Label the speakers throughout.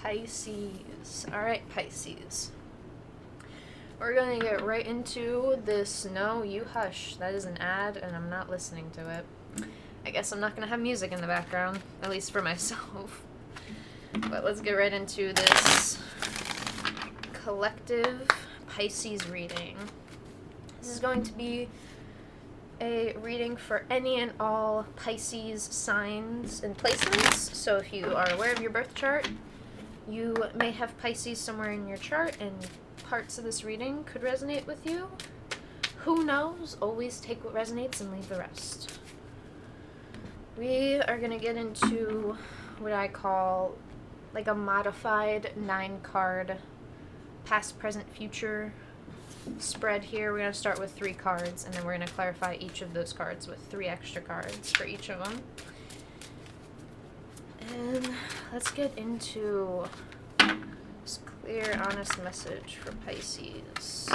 Speaker 1: Pisces. Alright, Pisces. We're gonna get right into this. No, you hush. That is an ad, and I'm not listening to it. I guess I'm not gonna have music in the background, at least for myself. But let's get right into this collective Pisces reading. This is going to be a reading for any and all Pisces signs and placements. So if you are aware of your birth chart, you may have Pisces somewhere in your chart, and parts of this reading could resonate with you. Who knows? Always take what resonates and leave the rest. We are going to get into what I call like a modified 9-card past, present, future spread here. We're going to start with 3 cards, and then we're going to clarify each of those cards with 3 extra cards for each of them. And let's get into this clear, honest message for Pisces.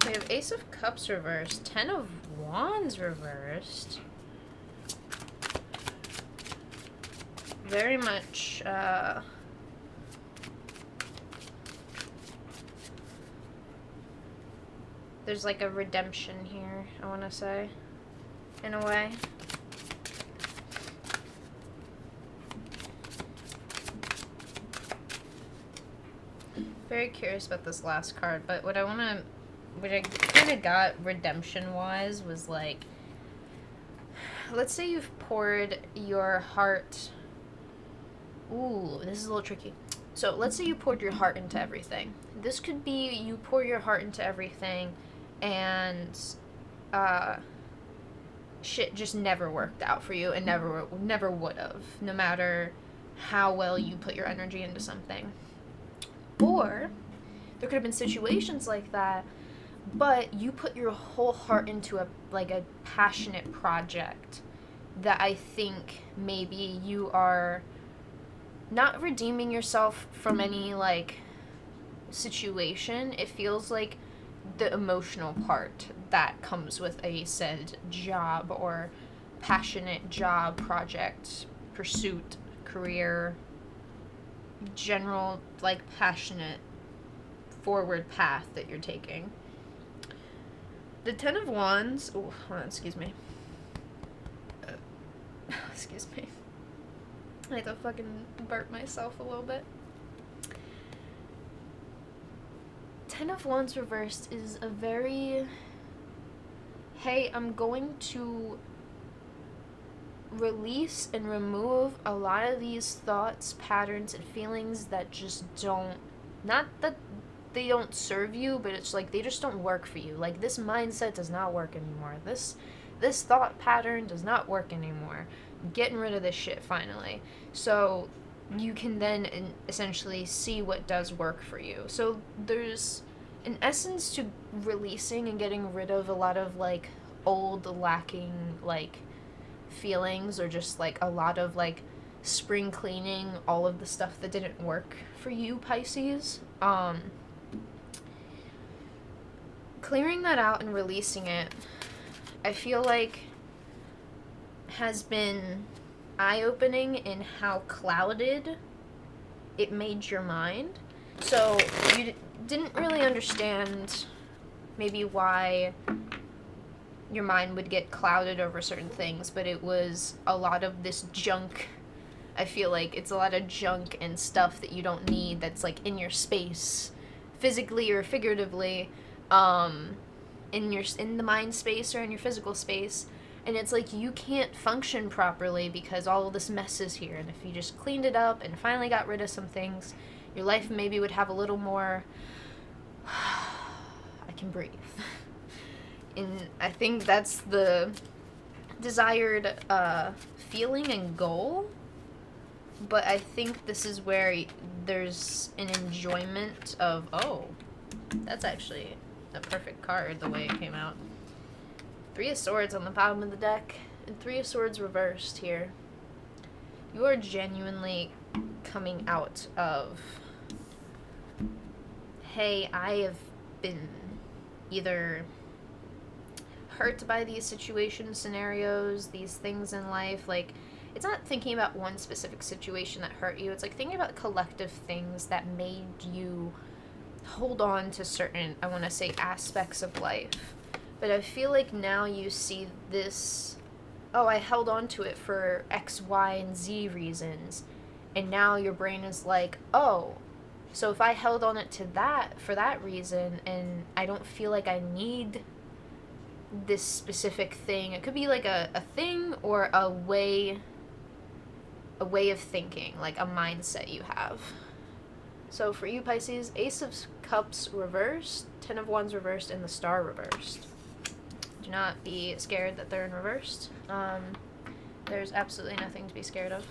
Speaker 1: We have Ace of Cups reversed, 10 of Wands reversed. Very much, there's like a redemption here, I want to say, in a way. Very curious about this last card, but what I kind of got redemption-wise was like, let's say you've poured your heart. Ooh, this is a little tricky. So let's say you poured your heart into everything. This could be you pour your heart into everything and shit just never worked out for you and never would have, no matter how well you put your energy into something. Or there could have been situations like that, but you put your whole heart into a passionate project that I think maybe you are not redeeming yourself from any situation. It feels like the emotional part that comes with a said job or passionate job, project, pursuit, career, general passionate forward path that you're taking. The 10 of Wands, hold on, excuse me. Excuse me. I had to fucking burp myself a little bit. 10 of Wands reversed is a very, hey, I'm going to release and remove a lot of these thoughts, patterns, and feelings that just don't, not that they don't serve you, but it's like they just don't work for you. Like, this mindset does not work anymore. This thought pattern does not work anymore. I'm getting rid of this shit finally. So you can then essentially see what does work for you. So there's an essence to releasing and getting rid of a lot of old lacking feelings, or just a lot of spring cleaning all of the stuff that didn't work for you, Pisces. Clearing that out and releasing it, I feel like has been eye-opening in how clouded it made your mind. So you didn't really understand maybe why your mind would get clouded over certain things, but it was a lot of this junk. I feel like it's a lot of junk and stuff that you don't need that's in your space, physically or figuratively, in the mind space or in your physical space. And it's you can't function properly because all of this mess is here. And if you just cleaned it up and finally got rid of some things, your life maybe would have a little more I can breathe. And I think that's the desired feeling and goal. But I think this is where there's an enjoyment of, oh, that's actually a perfect card the way it came out. 3 of Swords on the bottom of the deck, and 3 of Swords reversed here. You are genuinely coming out of, hey, I have been either hurt by these situation scenarios, these things in life, like, it's not thinking about one specific situation that hurt you. It's like thinking about collective things that made you hold on to certain, I want to say, aspects of life. But I feel like now you see this, oh, I held on to it for X, Y, and Z reasons. And now your brain is like, oh, so if I held on it to that for that reason, and I don't feel like I need this specific thing, it could be like a thing or a way of thinking, like a mindset you have. So for you, Pisces, Ace of Cups reversed, Ten of Wands reversed, and the Star reversed. Do not be scared that they're in reversed. There's absolutely nothing to be scared of.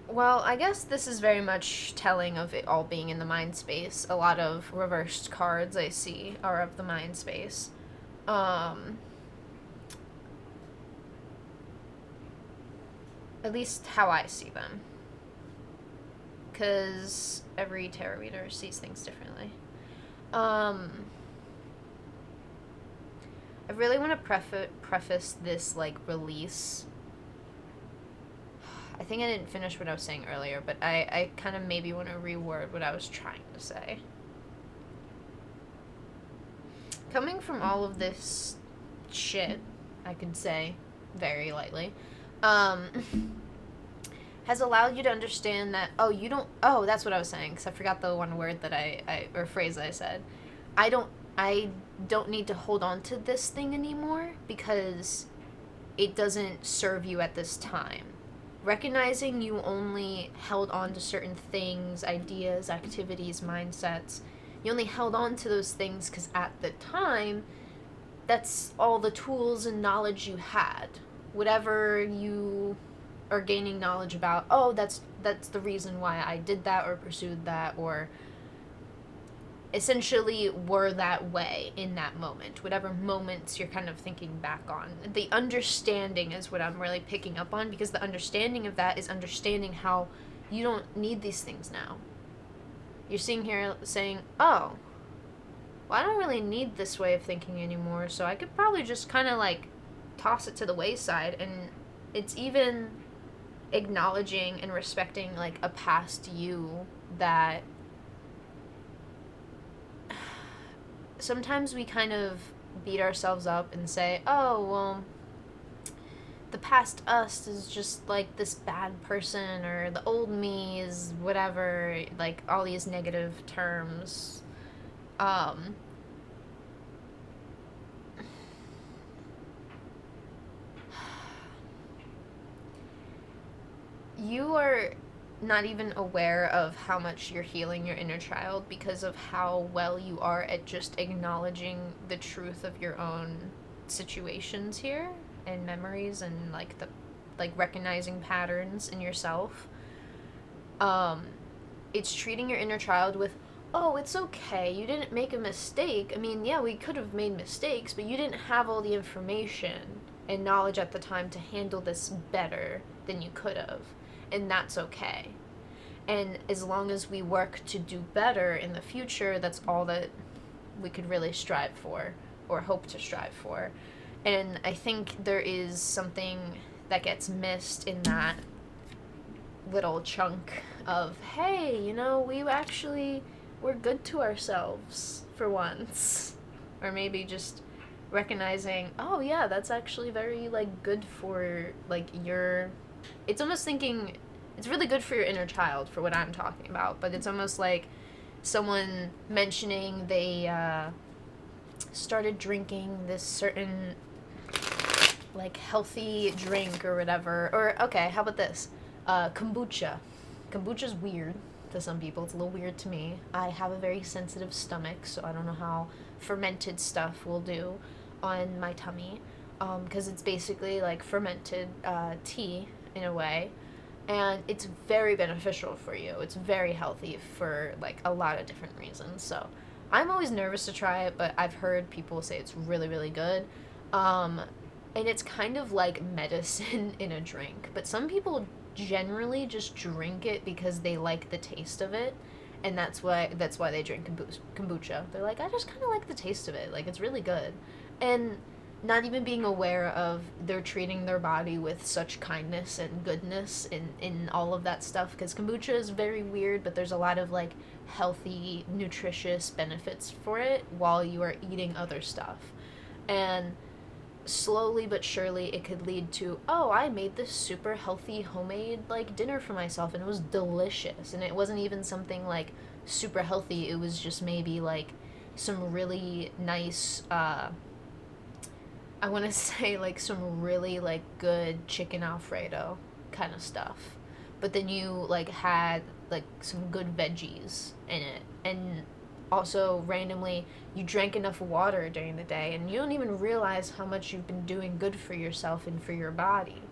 Speaker 1: Well, I guess this is very much telling of it all being in the mind space. A lot of reversed cards I see are of the mind space. At least how I see them. Because every tarot reader sees things differently. I really want to preface this, like, release. I think I didn't finish what I was saying earlier, but I kind of maybe want to reword what I was trying to say. Coming from all of this shit, I could say, very lightly, has allowed you to understand that, that's what I was saying, because I forgot the one word that or phrase that I said. I don't need to hold on to this thing anymore because it doesn't serve you at this time. Recognizing you only held on to certain things, ideas, activities, mindsets, you only held on to those things because at the time, that's all the tools and knowledge you had. Whatever you are gaining knowledge about, that's the reason why I did that or pursued that, or essentially were that way in that moment. Whatever moments you're kind of thinking back on. The understanding is what I'm really picking up on, because the understanding of that is understanding how you don't need these things now. You're sitting here saying, oh, well, I don't really need this way of thinking anymore, so I could probably just kind of like toss it to the wayside. And it's even acknowledging and respecting like a past you that sometimes we kind of beat ourselves up and say, oh, well, the past us is just like this bad person, or the old me is whatever, like all these negative terms. You are not even aware of how much you're healing your inner child because of how well you are at just acknowledging the truth of your own situations here and memories, and like recognizing patterns in yourself. It's treating your inner child with, oh, it's okay, you didn't make a mistake. I mean, yeah, we could have made mistakes, but you didn't have all the information and knowledge at the time to handle this better than you could have. And that's okay. And as long as we work to do better in the future, that's all that we could really strive for, or hope to strive for. And I think there is something that gets missed in that little chunk of, hey, we're good to ourselves for once. Or maybe just recognizing, oh yeah, that's actually very like good for like it's almost thinking it's really good for your inner child, for what I'm talking about, but it's almost like someone mentioning they started drinking this certain like healthy drink or whatever, or okay, how about this, kombucha. Kombucha's weird to some people. It's a little weird to me. I have a very sensitive stomach, so I don't know how fermented stuff will do on my tummy, because it's basically like fermented tea in a way, and it's very beneficial for you. It's very healthy for like a lot of different reasons. So I'm always nervous to try it, but I've heard people say it's really, really good. And it's kind of like medicine in a drink, but some people generally just drink it because they like the taste of it, and that's why they drink kombucha. They're like, I just kind of like the taste of it. Like, it's really good. And not even being aware of they're treating their body with such kindness and goodness in all of that stuff, because kombucha is very weird, but there's a lot of like healthy, nutritious benefits for it while you are eating other stuff. And slowly but surely it could lead to, oh, I made this super healthy homemade like dinner for myself and it was delicious, and it wasn't even something like super healthy. It was just maybe like some really nice I want to say like some really like good chicken alfredo kind of stuff, but then you like had like some good veggies in it, and also randomly you drank enough water during the day, and you don't even realize how much you've been doing good for yourself and for your body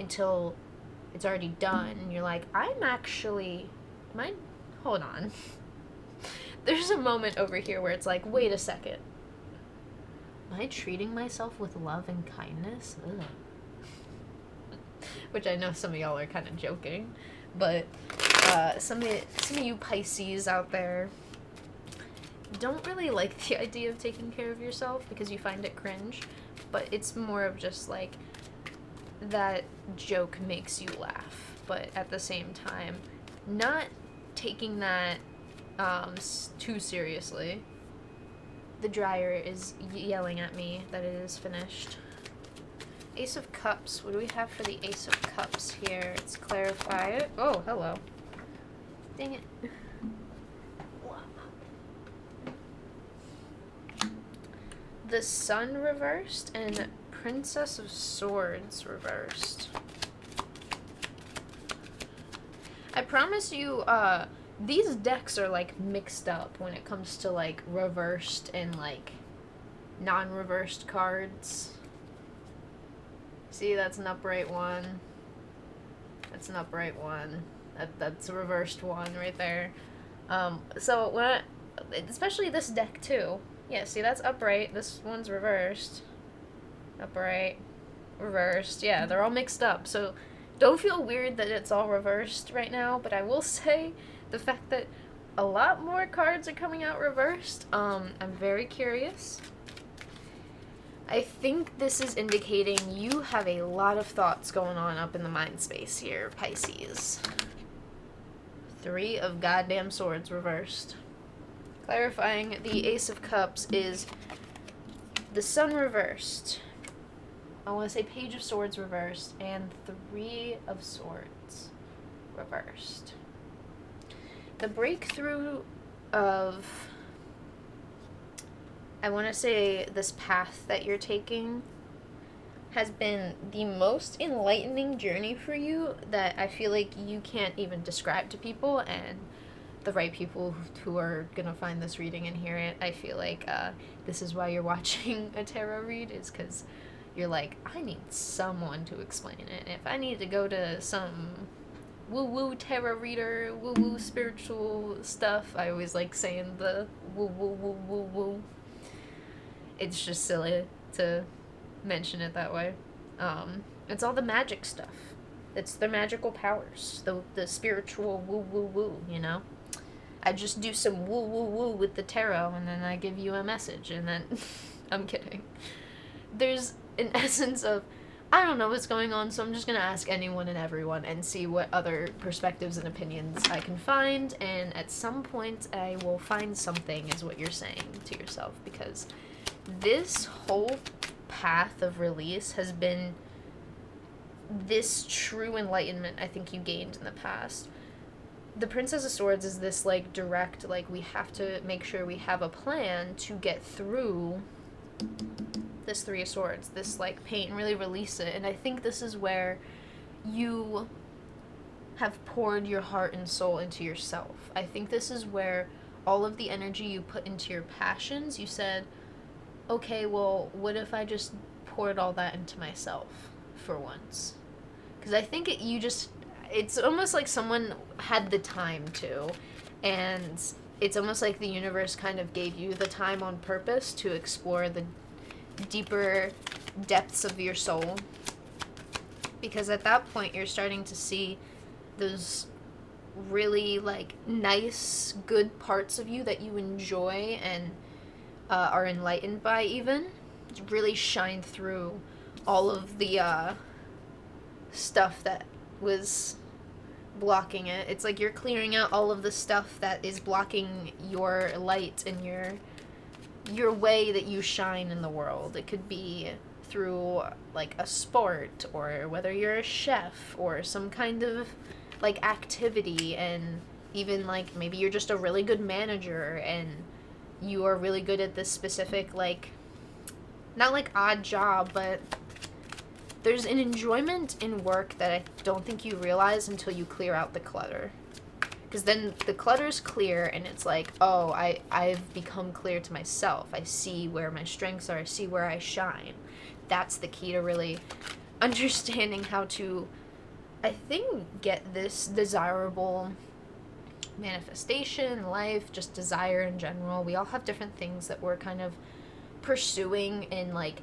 Speaker 1: until it's already done, and you're like, hold on. There's a moment over here where it's like, wait a second, am I treating myself with love and kindness? Ugh. Which I know some of y'all are kind of joking, but some of you Pisces out there don't really like the idea of taking care of yourself because you find it cringe, but it's more of just like that joke makes you laugh, but at the same time not taking that too seriously. The dryer is yelling at me that it is finished. Ace of Cups. What do we have for the Ace of Cups here? Let's clarify it. Oh, hello. Dang it. The Sun reversed and Princess of Swords reversed. I promise you, these decks are like mixed up when it comes to like reversed and like non-reversed cards. See, that's an upright one. That's an upright one. That's a reversed one right there. So when especially this deck too. Yeah, see, that's upright. This one's reversed. Upright. Reversed. Yeah, they're all mixed up. So don't feel weird that it's all reversed right now, but I will say the fact that a lot more cards are coming out reversed, I'm very curious. I think this is indicating you have a lot of thoughts going on up in the mind space here, Pisces. 3 of goddamn Swords reversed. Clarifying, the Ace of Cups is the Sun reversed. I want to say Page of Swords reversed and 3 of Swords reversed. The breakthrough of, I want to say, this path that you're taking has been the most enlightening journey for you that I feel like you can't even describe to people, and the right people who are gonna find this reading and hear it, I feel like this is why you're watching a tarot read, is because you're like, I need someone to explain it. If I need to go to some woo-woo tarot reader, woo-woo spiritual stuff, I always like saying the woo-woo-woo-woo-woo. It's just silly to mention it that way. It's all the magic stuff. It's the magical powers, the spiritual woo-woo-woo, you know? I just do some woo-woo-woo with the tarot, and then I give you a message, and then... I'm kidding. There's an essence of, I don't know what's going on, so I'm just going to ask anyone and everyone and see what other perspectives and opinions I can find, and at some point I will find something, is what you're saying to yourself, because this whole path of release has been this true enlightenment I think you gained in the past. The Princess of Swords is this, like, direct, like, we have to make sure we have a plan to get through this 3 of Swords, this, like, pain, really release it. And I think this is where you have poured your heart and soul into yourself. I think this is where all of the energy you put into your passions, you said, okay, well, what if I just poured all that into myself for once? Because I think it's almost like someone had the time to, and it's almost like the universe kind of gave you the time on purpose to explore the deeper depths of your soul. Because at that point, you're starting to see those really like nice, good parts of you that you enjoy and are enlightened by, even really shine through all of the stuff that was blocking it. It's like you're clearing out all of the stuff that is blocking your light and your way that you shine in the world. It could be through like a sport, or whether you're a chef or some kind of like activity, and even like maybe you're just a really good manager and you are really good at this specific, like, not like odd job, but there's an enjoyment in work that I don't think you realize until you clear out the clutter. Because then the clutter's clear and it's like, oh, I've become clear to myself. I see where my strengths are. I see where I shine. That's the key to really understanding how to, I think, get this desirable manifestation in life, just desire in general. We all have different things that we're kind of pursuing and like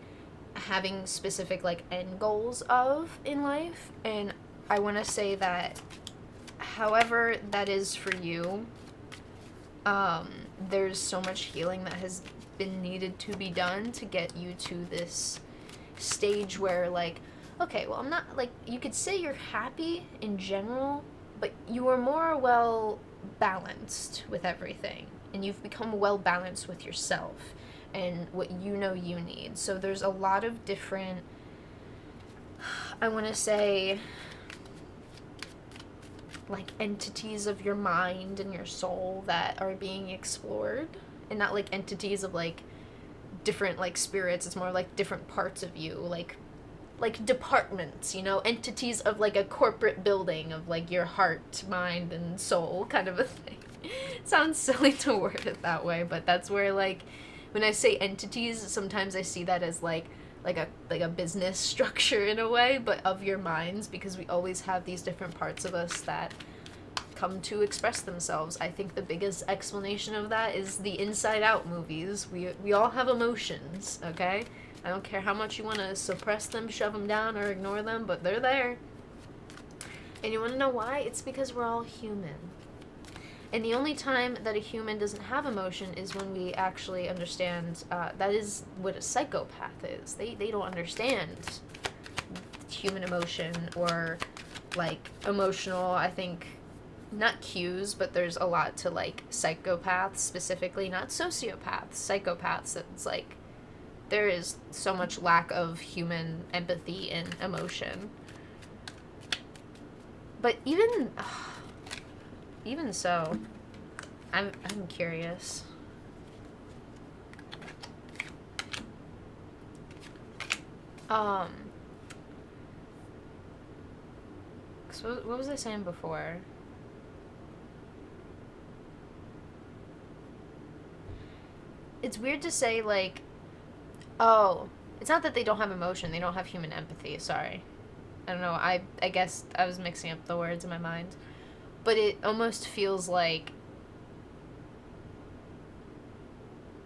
Speaker 1: having specific like end goals of in life. And I want to say that however that is for you, there's so much healing that has been needed to be done to get you to this stage where, like, okay, well, I'm not, like, you could say you're happy in general, but you are more well balanced with everything, and you've become well balanced with yourself and what you know you need. So there's a lot of different, I want to say, like, entities of your mind and your soul that are being explored, and not like entities of like different like spirits. It's more like different parts of you, like departments, you know, entities of like a corporate building of like your heart, mind, and soul kind of a thing. It sounds silly to word it that way, but that's where, like, when I say entities, sometimes I see that as like a business structure in a way, but of your minds, because we always have these different parts of us that come to express themselves. I think the biggest explanation of that is the Inside Out movies. We all have emotions, okay? I don't care how much you want to suppress them, shove them down, or ignore them, but they're there. And you want to know why? It's because we're all human. And the only time that a human doesn't have emotion is when we actually understand, that is what a psychopath is. They don't understand human emotion or, like, emotional, I think, not cues, but there's a lot to, like, psychopaths specifically, not sociopaths, psychopaths. It's like, there is so much lack of human empathy and emotion. But even so, I'm curious. So what was I saying before? It's weird to say, like, oh, it's not that they don't have emotion, they don't have human empathy, sorry. I don't know, I guess I was mixing up the words in my mind. But it almost feels like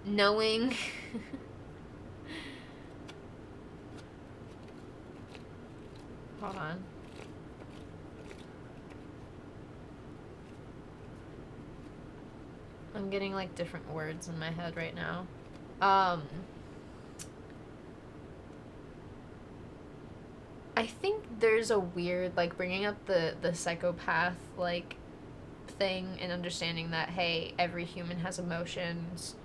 Speaker 1: knowing hold on. I'm getting like different words in my head right now. I think there's a weird, like, bringing up the psychopath, like, thing and understanding that, hey, every human has emotions.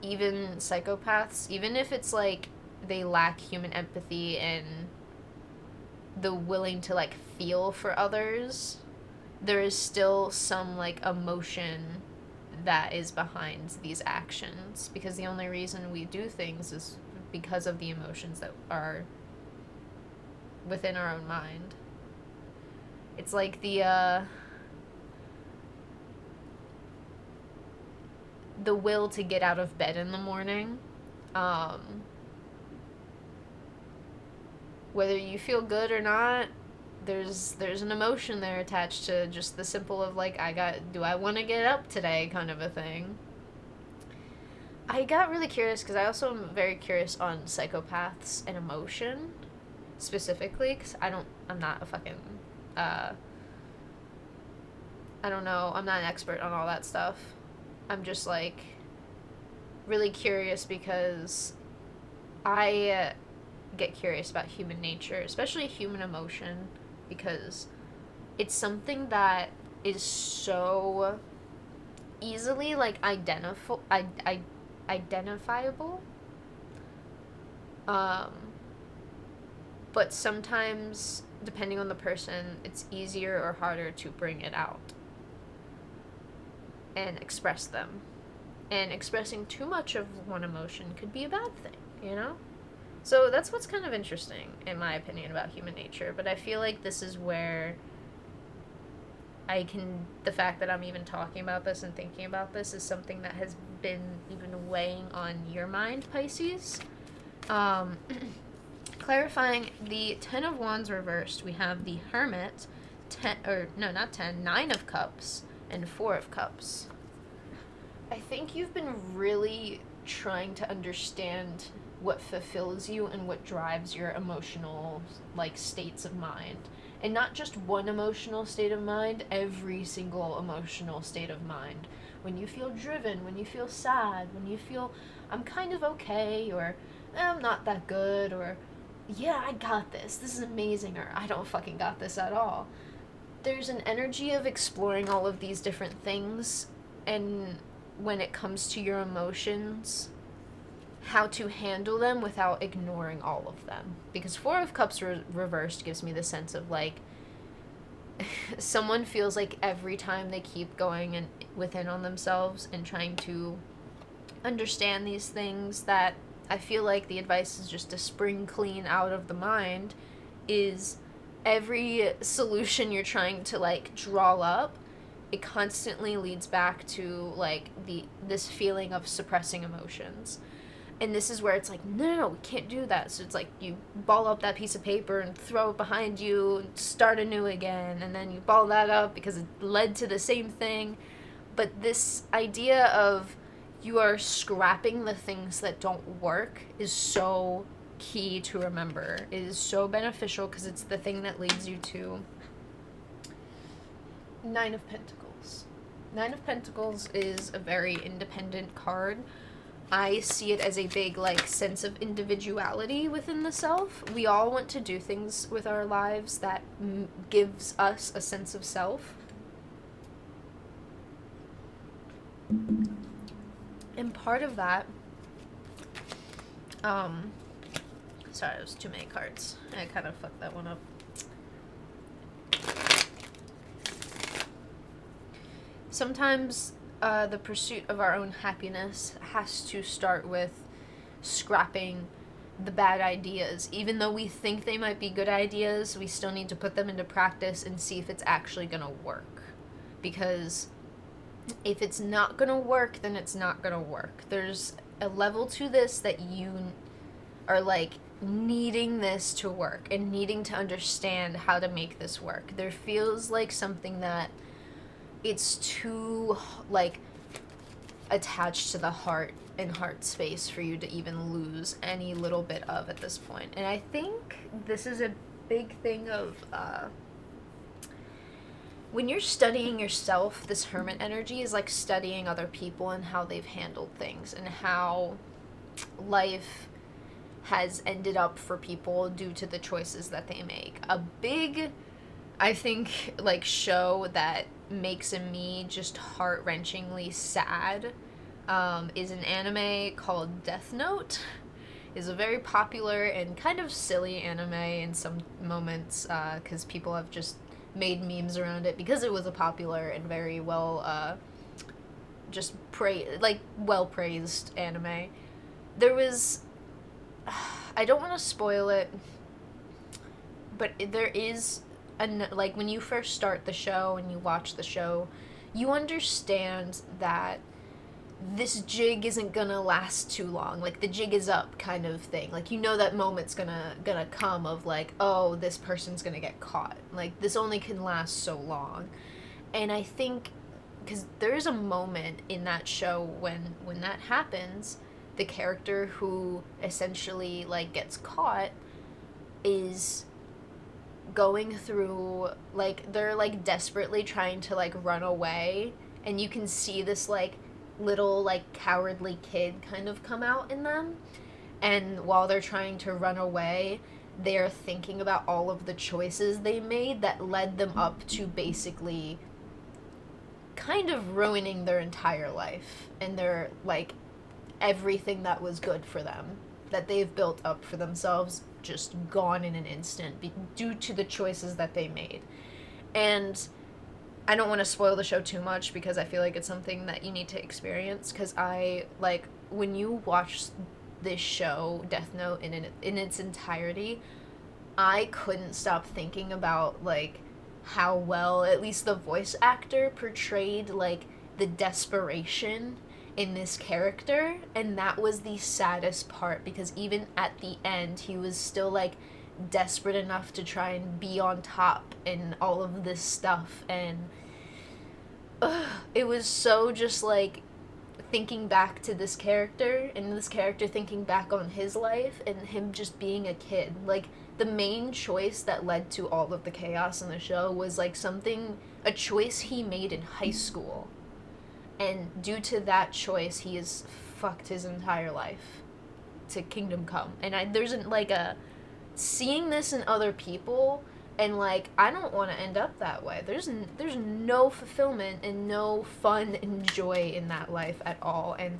Speaker 1: Even psychopaths, even if it's, like, they lack human empathy and the willing to, like, feel for others, there is still some, like, emotion that is behind these actions. Because the only reason we do things is because of the emotions that are within our own mind. It's like the will to get out of bed in the morning. Whether you feel good or not, there's an emotion there attached to just the simple of, like, do I want to get up today kind of a thing. I got really curious because I also am very curious on psychopaths and emotion specifically, because I'm not a fucking I don't know. I'm not an expert on all that stuff. I'm just like really curious because I get curious about human nature, especially human emotion, because it's something that is so easily like identifiable. Um, but sometimes, depending on the person, it's easier or harder to bring it out and express them. And expressing too much of one emotion could be a bad thing, you know? So that's what's kind of interesting, in my opinion, about human nature. But I feel like this is where the fact that I'm even talking about this and thinking about this is something that has been even weighing on your mind, Pisces. Clarifying the 10 of Wands reversed, we have the Hermit, 9 of Cups, and 4 of Cups. I think you've been really trying to understand what fulfills you and what drives your emotional, like, states of mind. And not just one emotional state of mind, every single emotional state of mind. When you feel driven, when you feel sad, when you feel, I'm kind of okay, or I'm not that good, or yeah, I got this is amazing, or I don't fucking got this at all. There's an energy of exploring all of these different things, and when it comes to your emotions, how to handle them without ignoring all of them. Because 4 of Cups reversed gives me the sense of, like, someone feels like every time they keep going and within on themselves and trying to understand these things, that I feel like the advice is just to spring clean out of the mind, is every solution you're trying to, like, draw up, it constantly leads back to, like, this feeling of suppressing emotions. And this is where it's like, no, we can't do that. So it's like you ball up that piece of paper and throw it behind you and start anew again. And then you ball that up because it led to the same thing. But this idea of you are scrapping the things that don't work is so key to remember. It is so beneficial because it's the thing that leads you to 9 of Pentacles. 9 of Pentacles is a very independent card. I see it as a big, like, sense of individuality within the self. We all want to do things with our lives that gives us a sense of self. And part of that, sorry, it was too many cards. I kind of fucked that one up. Sometimes the pursuit of our own happiness has to start with scrapping the bad ideas. Even though we think they might be good ideas, we still need to put them into practice and see if it's actually going to work. Because if it's not going to work, then it's not going to work. There's a level to this that you are, like, needing this to work and needing to understand how to make this work. There feels like something that it's too, like, attached to the heart and heart space for you to even lose any little bit of at this point. And I think this is a big thing of when you're studying yourself, this hermit energy is like studying other people and how they've handled things and how life has ended up for people due to the choices that they make. A big, I think, like, show that makes me just heart-wrenchingly sad is an anime called Death Note. Is a very popular and kind of silly anime in some moments because people have just made memes around it because it was a popular and very well well praised anime. There was, I don't want to spoil it, but there is like, when you first start the show and you watch the show, you understand that this jig isn't gonna last too long. Like, the jig is up kind of thing. Like, you know that moment's gonna come of, like, oh, this person's gonna get caught. Like, this only can last so long. And I think, because there is a moment in that show when that happens, the character who essentially, like, gets caught is going through, like, they're, like, desperately trying to, like, run away, and you can see this, like, little, like, cowardly kid kind of come out in them, and while they're trying to run away, they're thinking about all of the choices they made that led them up to basically kind of ruining their entire life, and their, like, everything that was good for them, that they've built up for themselves, just gone in an instant due to the choices that they made. And I don't want to spoil the show too much because I feel like it's something that you need to experience, because when you watch this show, Death Note, in its entirety, I couldn't stop thinking about, like, how well, at least the voice actor portrayed, like, the desperation in this character, and that was the saddest part, because even at the end, he was still, like, desperate enough to try and be on top and all of this stuff, and it was so just, like, thinking back to this character, and this character thinking back on his life, and him just being a kid. Like, the main choice that led to all of the chaos in the show was, like, a choice he made in high school. And due to that choice, he has fucked his entire life to Kingdom Come. And there's, like, seeing this in other people, and, like, I don't want to end up that way. There's no fulfillment and no fun and joy in that life at all. And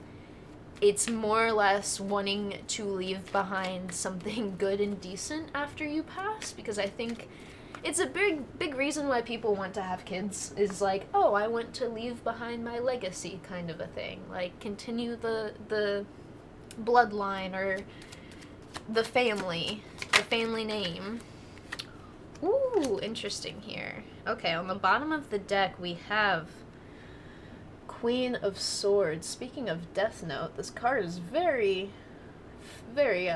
Speaker 1: it's more or less wanting to leave behind something good and decent after you pass, because I think it's a big reason why people want to have kids, is like, oh, I want to leave behind my legacy kind of a thing. Like, continue the bloodline, or the family name. Ooh, interesting here. Okay, on the bottom of the deck we have Queen of Swords. Speaking of Death Note, this card is very, very,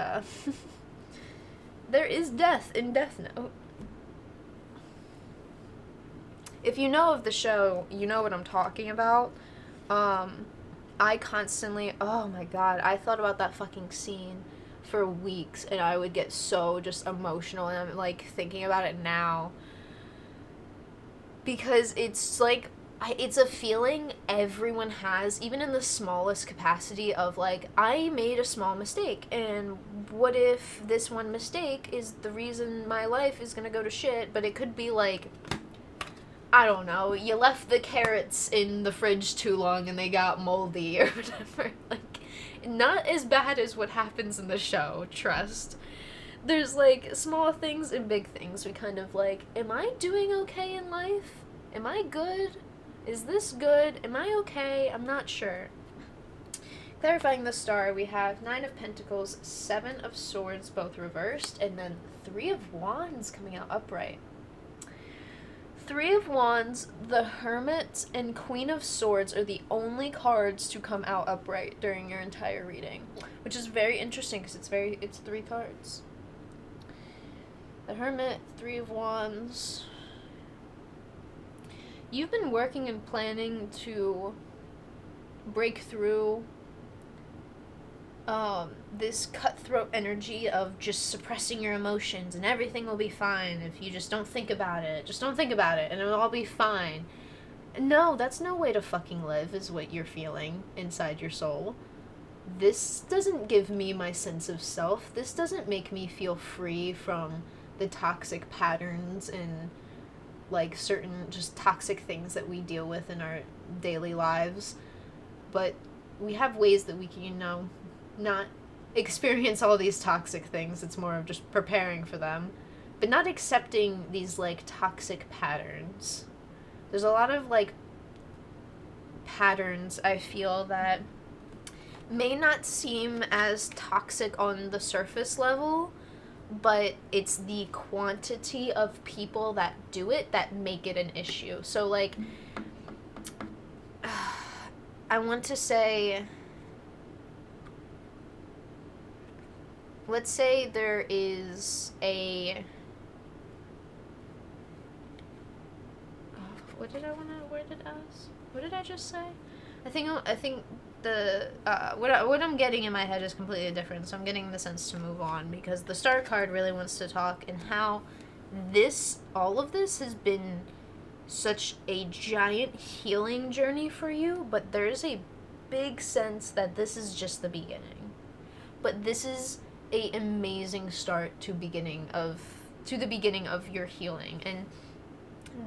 Speaker 1: there is death in Death Note. If you know of the show, you know what I'm talking about. I constantly, oh my god, I thought about that fucking scene for weeks, and I would get so just emotional, and I'm, like, thinking about it now, because it's, like, it's a feeling everyone has, even in the smallest capacity, of, like, I made a small mistake, and what if this one mistake is the reason my life is gonna go to shit? But it could be, like, I don't know, you left the carrots in the fridge too long and they got moldy or whatever. Like, not as bad as what happens in the show, trust. There's, like, small things and big things. We kind of, like, am I doing okay in life? Am I good? Is this good? Am I okay? I'm not sure. Clarifying the star, we have 9 of Pentacles, 7 of Swords, both reversed, and then 3 of Wands coming out upright. 3 of Wands, the Hermit, and Queen of Swords are the only cards to come out upright during your entire reading, which is very interesting because it's 3 cards. The Hermit, 3 of Wands. You've been working and planning to break through this cutthroat energy of just suppressing your emotions, and everything will be fine if you just don't think about it. Just don't think about it, and it'll all be fine. No, that's no way to fucking live, is what you're feeling inside your soul. This doesn't give me my sense of self. This doesn't make me feel free from the toxic patterns and, like, certain just toxic things that we deal with in our daily lives. But we have ways that we can, you know, not experience all these toxic things. It's more of just preparing for them, but not accepting these, like, toxic patterns. There's a lot of, like, patterns I feel that may not seem as toxic on the surface level, but it's the quantity of people that do it that make it an issue. So, like, I want to say, let's say there is a, what did I just say? I think the, what I'm getting in my head is completely different, so I'm getting the sense to move on, because the Star card really wants to talk and how all of this has been such a giant healing journey for you, but there's a big sense that this is just the beginning. But this is a amazing start to the beginning of your healing. And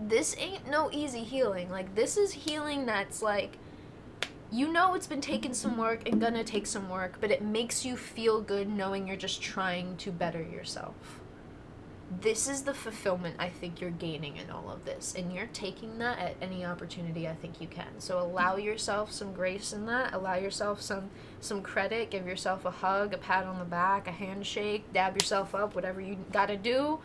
Speaker 1: this ain't no easy healing. Like, this is healing that's like, you know, it's been taking some work and gonna take some work, but it makes you feel good knowing you're just trying to better yourself. This is the fulfillment I think you're gaining in all of this, and you're taking that at any opportunity I think you can. So allow yourself some grace in that. Allow yourself some credit. Give yourself a hug, a pat on the back, a handshake, dab yourself up, whatever you gotta do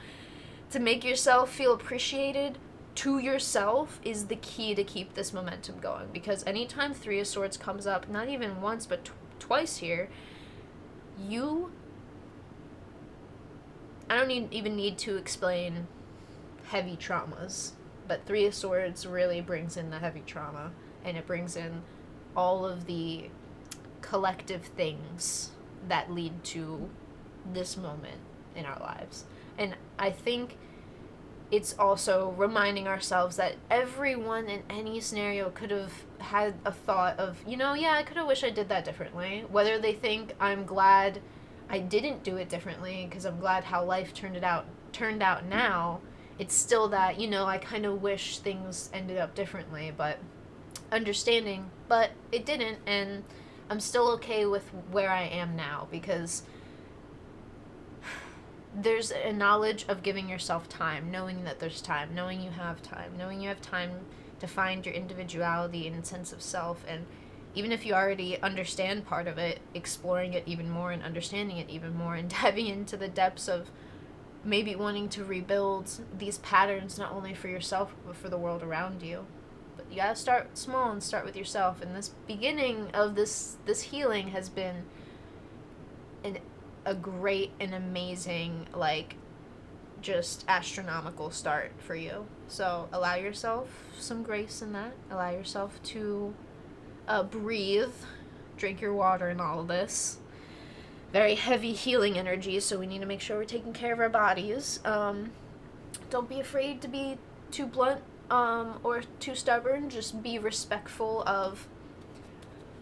Speaker 1: to make yourself feel appreciated to yourself is the key to keep this momentum going. Because anytime Three of Swords comes up, not even once but twice here, I don't even need to explain heavy traumas, but Three of Swords really brings in the heavy trauma, and it brings in all of the collective things that lead to this moment in our lives. And I think it's also reminding ourselves that everyone in any scenario could have had a thought of, I could have wished I did that differently. Whether they think I'm glad I didn't do it differently because I'm glad how life turned out now, it's still that, I kind of wish things ended up differently, but understanding, but it didn't, and I'm still okay with where I am now, because there's a knowledge of giving yourself time, knowing that there's time, knowing you have time to find your individuality and sense of self. And even if you already understand part of it, exploring it even more and understanding it even more and diving into the depths of maybe wanting to rebuild these patterns, not only for yourself but for the world around you. But you gotta start small and start with yourself. And this beginning of this healing has been a great and amazing, just astronomical start for you. So allow yourself some grace in that. Allow yourself to breathe, drink your water and all of this. Very heavy healing energy, so we need to make sure we're taking care of our bodies. Don't be afraid to be too blunt or too stubborn. Just be respectful of,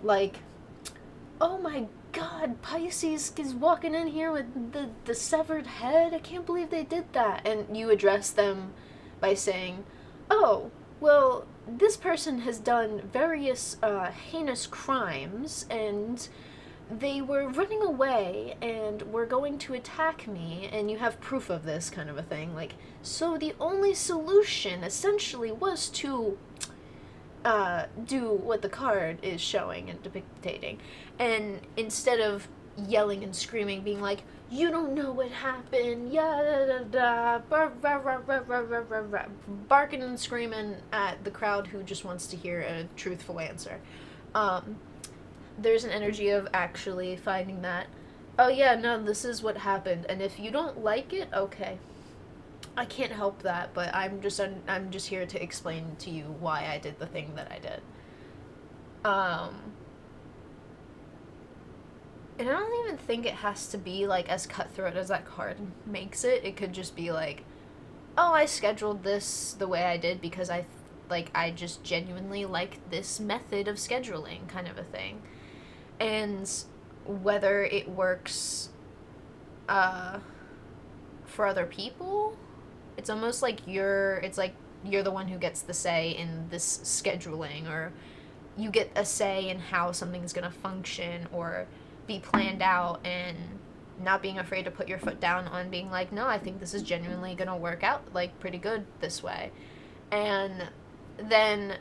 Speaker 1: oh my God, Pisces is walking in here with the severed head. I can't believe they did that. And you address them by saying, oh, well, this person has done various heinous crimes, and they were running away and were going to attack me, and you have proof of this, kind of a thing. So the only solution essentially was to do what the card is showing and depicting. And instead of yelling and screaming, being like, you don't know what happened, barking and screaming at the crowd who just wants to hear a truthful answer. There's an energy of actually finding that, oh yeah, no, this is what happened, and if you don't like it, okay. I can't help that, but I'm just here to explain to you why I did the thing that I did. And I don't even think it has to be, as cutthroat as that card makes it. It could just be oh, I scheduled this the way I did because I just genuinely like this method of scheduling, kind of a thing. And whether it works for other people, it's almost like you're the one who gets the say in this scheduling, or you get a say in how something's going to function or be planned out, and not being afraid to put your foot down on being no, I think this is genuinely going to work out pretty good this way. And then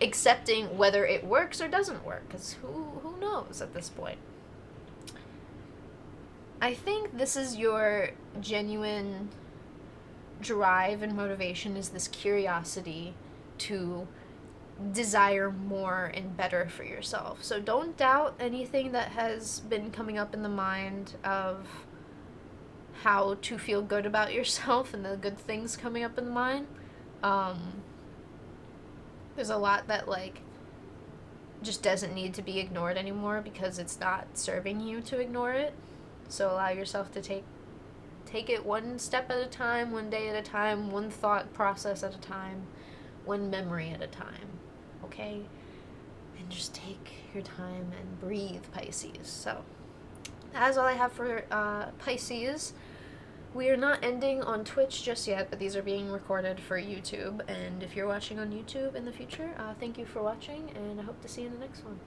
Speaker 1: accepting whether it works or doesn't work, because who knows at this point. I think this is your genuine drive and motivation, is this curiosity to desire more and better for yourself. So don't doubt anything that has been coming up in the mind of how to feel good about yourself and the good things coming up in the mind. There's a lot that just doesn't need to be ignored anymore because it's not serving you to ignore it. So allow yourself to take Take it one step at a time, one day at a time, one thought process at a time, one memory at a time, okay? And just take your time and breathe, Pisces. So, that's all I have for Pisces. We are not ending on Twitch just yet, but these are being recorded for YouTube. And if you're watching on YouTube in the future, thank you for watching, and I hope to see you in the next one.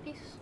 Speaker 1: Peace.